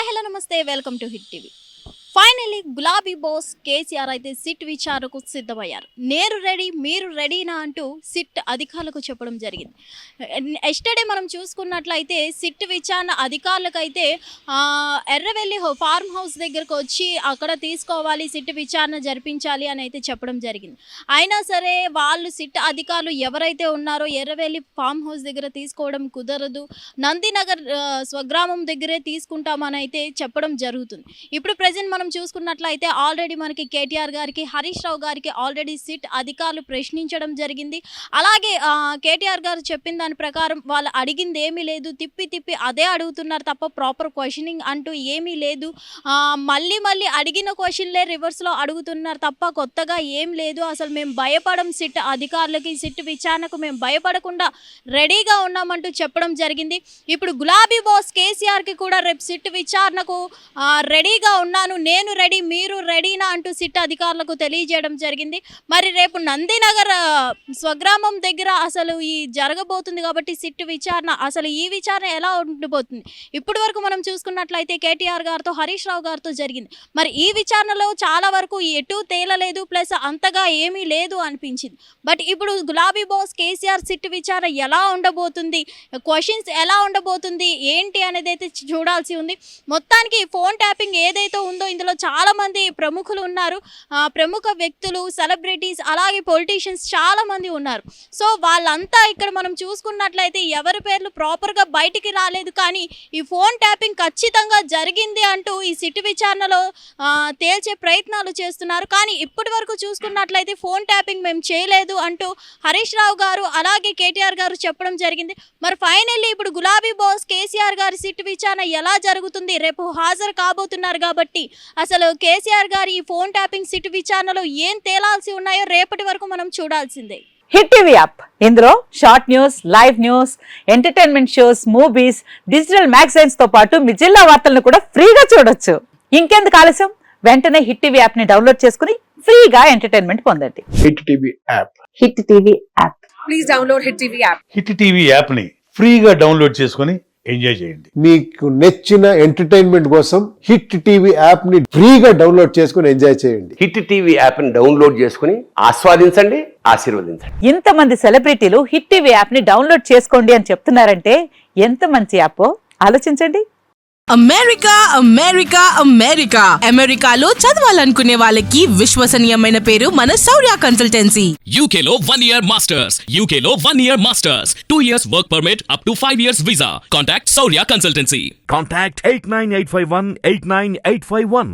Hi hello నమస్తే welcome to hit TV. Finally గులాబీ boss KCR అయితే సిట్ విచారణకు సిద్ధమయ్యారు. నేను రెడీ మీరు రెడీనా అంటూ సిట్ అధికారులకు చెప్పడం జరిగింది. ఎస్టర్డే మనం చూసుకున్నట్లయితే సిట్ విచారణ అధికారులకైతే ఎర్రవెల్లి ఫార్మ్ హౌస్ దగ్గరకు వచ్చి అక్కడ తీసుకోవాలి, సిట్ విచారణ జరిపించాలి అని అయితే చెప్పడం జరిగింది. అయినా సరే వాళ్ళు సిట్ అధికారులు ఎవరైతే ఉన్నారో ఎర్రవెల్లి ఫార్మ్ హౌస్ దగ్గర తీసుకోవడం కుదరదు, నందినగర్ స్వగ్రామం దగ్గరే తీసుకుంటామని అయితే చెప్పడం జరుగుతుంది. ఇప్పుడు ప్రజెంట్ మనం చూసుకున్నట్లయితే ఆల్రెడీ మనకి కేటీఆర్ గారికి, హరీష్ రావు గారికి ఆల్రెడీ సిట్ అధికారులు ప్రశ్నించడం జరిగింది. అలాగే కేటీఆర్ గారు చెప్పిన దాని ప్రకారం వాళ్ళు అడిగింది ఏమీ లేదు, తిప్పి అదే అడుగుతున్నారు తప్ప ప్రాపర్ క్వశ్చనింగ్ అంటూ ఏమీ లేదు. మళ్ళీ అడిగిన క్వశ్చన్లే రివర్స్లో అడుగుతున్నారు తప్ప కొత్తగా ఏం లేదు. అసలు మేము భయపడం, సిట్ అధికారులకి సిట్ విచారణకు మేము భయపడకుండా రెడీగా ఉన్నామంటూ చెప్పడం జరిగింది. ఇప్పుడు గులాబీ బాస్ కేసీఆర్కి కూడా రేపు సిట్ విచారణకు రెడీగా ఉన్నాను, నేను రెడీ మీరు రెడీనా అంటూ సిట్ అధికారులకు తెలియజేయడం జరిగింది. మరి రేపు నందినగర్ స్వగ్రామం దగ్గర అసలు ఈ జరగబోతుంది కాబట్టి సిట్ విచారణ, అసలు ఈ విచారణ ఎలా ఉండిపోతుంది? ఇప్పటి వరకు మనం చూసుకున్నట్లయితే కేటీఆర్ గారితో, హరీష్ రావు గారితో జరిగింది. మరి ఈ విచారణలో చాలా వరకు ఎటు తేలలేదు, ప్లస్ అంతగా ఏమీ లేదు అనిపించింది. బట్ ఇప్పుడు గులాబీ బాస్ కేసీఆర్ సిట్ విచారణ ఎలా ఉండబోతుంది, క్వశ్చన్స్ ఎలా ఉండబోతుంది ఏంటి అనేది అయితే చూడాల్సి ఉంది. మొత్తానికి ఫోన్ ట్యాపింగ్ ఏదైతే ఉందో ఇందులో చాలా మంది ప్రముఖులు ఉన్నారు, ప్రముఖ వ్యక్తులు, సెలబ్రిటీస్, అలాగే పొలిటీషియన్స్ చాలా మంది ఉన్నారు. సో వాళ్ళంతా ఇక్కడ మనం చూసుకున్నట్లయితే ఎవరి పేర్లు ప్రాపర్గా బయటికి రాలేదు, కానీ ఈ ఫోన్ ట్యాపింగ్ ఖచ్చితంగా జరిగింది అంటూ ఈ సిట్ విచారణలో తేల్చే ప్రయత్నాలు చేస్తున్నారు. కానీ ఇప్పటి వరకు చూసుకున్నట్లయితే ఫోన్ ట్యాపింగ్ మేము చేయలేదు అంటూ హరీష్ రావు గారు అలాగే కేటీఆర్ గారు చెప్పడం జరిగింది. మరి ఫైనల్లీ ఇప్పుడు గులాబీ బాస్ కేసీఆర్ గారి సిట్ విచారణ ఎలా జరుగుతుంది, రేపు హాజరు కాబోతున్నారు కాబట్టి అసలు కేసీఆర్ గారి ఈ ఫోన్ ట్యాపింగ్ సిట్ విచారణలో ఏం తేలాల్సి ఉన్నాయో రేపటి వరకు మనం చూడాల్సిందే. హిట్ టీవీ యాప్, ఇందులో short news, live news, entertainment shows, movies, digital magazines తో పాటు మీ జిల్లా వార్తలను కూడా ఫ్రీగా చూడొచ్చు. ఇంకెందుకు ఆలస్యం, వెంటనే హిట్ టీవీ యాప్ ని డౌన్లోడ్ చేసుకుని ఫ్రీగా ఎంటర్టైన్మెంట్ పొందండి. Hit TV app, hit TV app, please download hit TV app. Hit TV app ని ఫ్రీగా డౌన్లోడ్ చేసుకుని ఎంజాయ్ చేయండి. మీకు నచ్చిన ఎంటర్టైన్మెంట్ కోసం హిట్ టీవీ యాప్ ని ఫ్రీగా డౌన్లోడ్ చేసుకుని ఎంజాయ్ చేయండి. హిట్ టీవీ యాప్ ని డౌన్లోడ్ చేసుకుని ఆస్వాదించండి, ఆశీర్వదించండి. ఇంతమంది సెలబ్రిటీలు హిట్ టీవీ యాప్ ని డౌన్లోడ్ చేసుకోండి అని చెప్తున్నారంటే ఎంత మంచి యాప్ ఆలోచించండి. అమెరికా అమెరికా అమెరికా అమెరికాలో చదవాలనుకునే వాళ్ళకి విశ్వసనీయమైన పేరు మన శౌర్య కన్సల్టెన్సీ. UK లో 1 year masters, UK లో 1 year masters, 2 years work permit up to 5 years visa. Contact Saurya Consultancy. Contact 89851 89851.